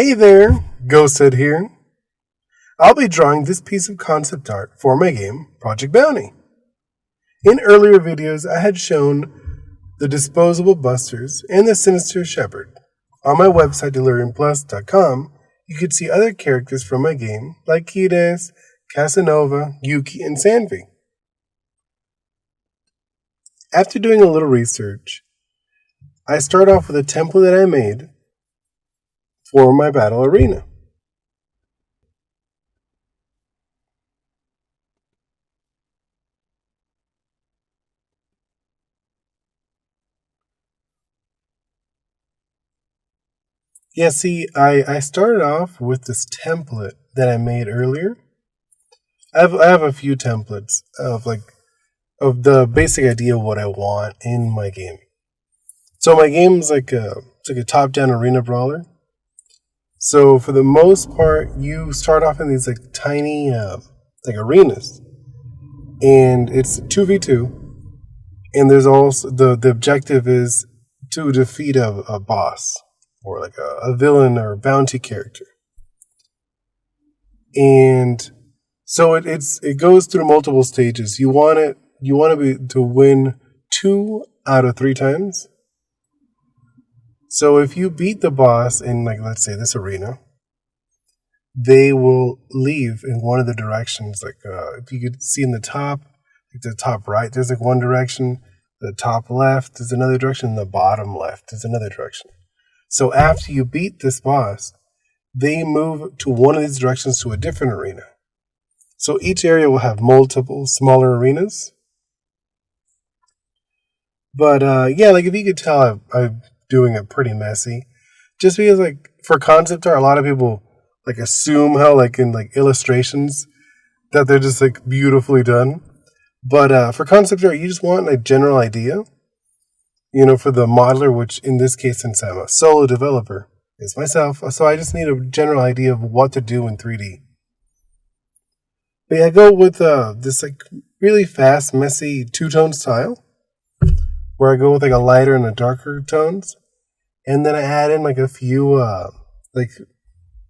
Hey there, Ghosthead here. I'll be drawing this piece of concept art for my game, Project Bounty. In earlier videos, I had shown the disposable busters and the sinister shepherd. On my website, deliriumplus.com, you could see other characters from my game, like Kides, Casanova, Yuki, and Sanvi. After doing a little research, I start off with a template that I made for my battle arena. Yeah, see, I started off with this template that I made earlier. I have a few templates of the basic idea of what I want in my game. So my game's like a top-down arena brawler. So for the most part, you start off in these like tiny arenas, and it's 2v2. And there's also the objective is to defeat a boss or like a villain or a bounty character. And so it goes through multiple stages. You want to win 2 out of 3 times. So if you beat the boss in, like, let's say this arena, they will leave in one of the directions. Like if you could see in the top, like the top right, there's like one direction. The top left is another direction. And the bottom left is another direction. So after you beat this boss, they move to one of these directions to a different arena. So each area will have multiple smaller arenas. But yeah, like if you could tell, I'm doing it pretty messy. Just because, like, for concept art, a lot of people like assume how, like, in like illustrations, that they're just like beautifully done. But for concept art, you just want a general idea. You know, for the modeler, which in this case, since I'm a solo developer, is myself. So I just need a general idea of what to do in 3D. But yeah, I go with this like really fast, messy 2-tone style, where I go with like a lighter and a darker tones. And then I add in like a few like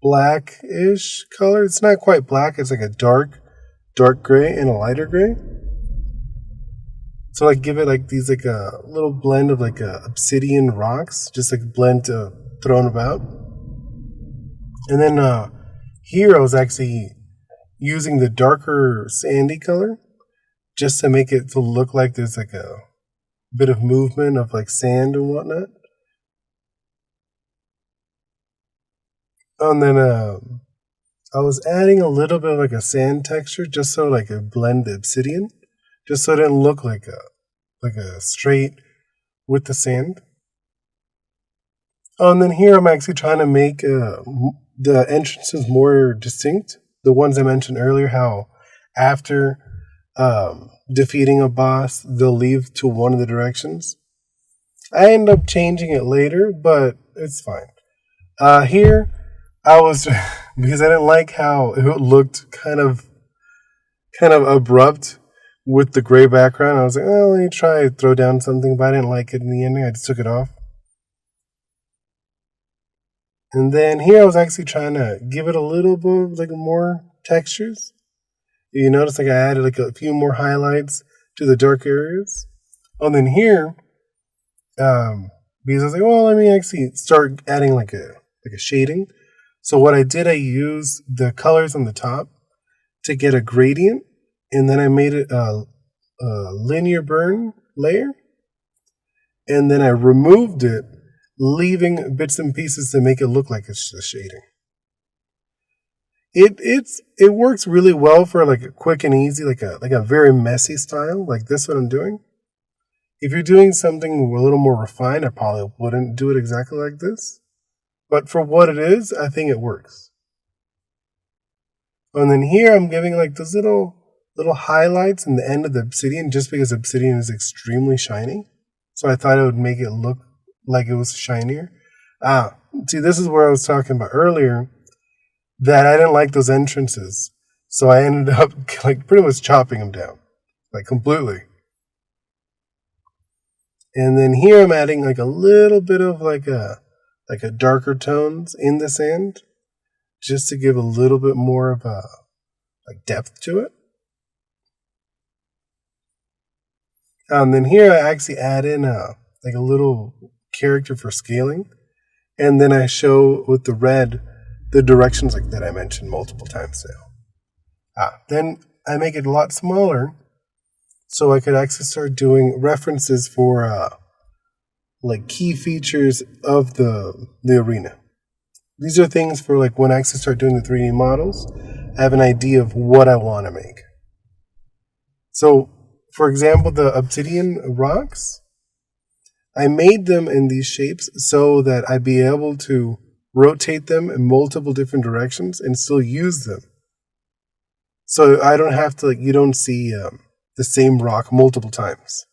blackish color. It's not quite black. It's like a dark gray and a lighter gray. So like give it like these like a little blend of like obsidian rocks, just like blend thrown about. And then here I was actually using the darker sandy color just to make it to look like there's like a bit of movement of like sand and whatnot. And then I was adding a little bit of like a sand texture just so like it blend the obsidian, just so it didn't look like a straight with the sand. Oh, and then here I'm actually trying to make the entrances more distinct. The ones I mentioned earlier, how after defeating a boss, they'll leave to one of the directions. I end up changing it later, but it's fine. Here, I was because I didn't like how it looked kind of abrupt with the gray background. I was like, oh, let me try throw down something, but I didn't like it in the ending. I just took it off. And then here I was actually trying to give it a little bit of like more textures. You notice like I added like a few more highlights to the dark areas. Oh, and then here, because I was like, well, let me actually start adding like a shading. So what I did, I used the colors on the top to get a gradient, and then I made it a linear burn layer, and then I removed it, leaving bits and pieces to make it look like it's just shading. It works really well for like a quick and easy, like a very messy style, like this what I'm doing. If you're doing something a little more refined, I probably wouldn't do it exactly like this. But for what it is, I think it works. And then here I'm giving like those little highlights in the end of the obsidian, just because obsidian is extremely shiny. So I thought it would make it look like it was shinier. See, this is where I was talking about earlier, that I didn't like those entrances. So I ended up like pretty much chopping them down, like completely. And then here I'm adding like a little bit of like a like a darker tones in the sand, just to give a little bit more of a like depth to it. And then here I actually add in like a little character for scaling, and then I show with the red the directions like that I mentioned multiple times now. Then I make it a lot smaller, so I could actually start doing references for like key features of the arena. These are things for like when I actually start doing the 3D models, I have an idea of what I want to make. So, for example, the obsidian rocks, I made them in these shapes so that I'd be able to rotate them in multiple different directions and still use them. So I don't have to, like, you don't see the same rock multiple times.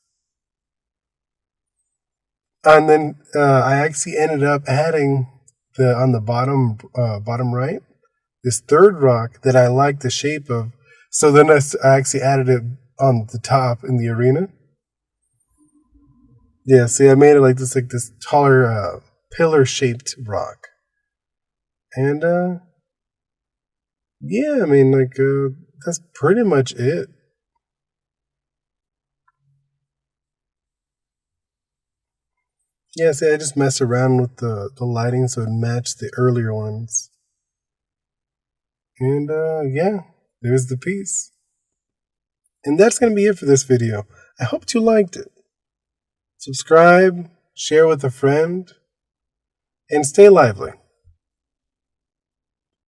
And then I actually ended up adding on the bottom right, this third rock that I like the shape of. So then I actually added it on the top in the arena. Yeah, see, I made it like this taller pillar-shaped rock. And yeah, I mean, like that's pretty much it. Yeah, see, I just mess around with the lighting so it matched the earlier ones. And yeah, there's the piece. And that's going to be it for this video. I hope you liked it. Subscribe, share with a friend, and stay lively.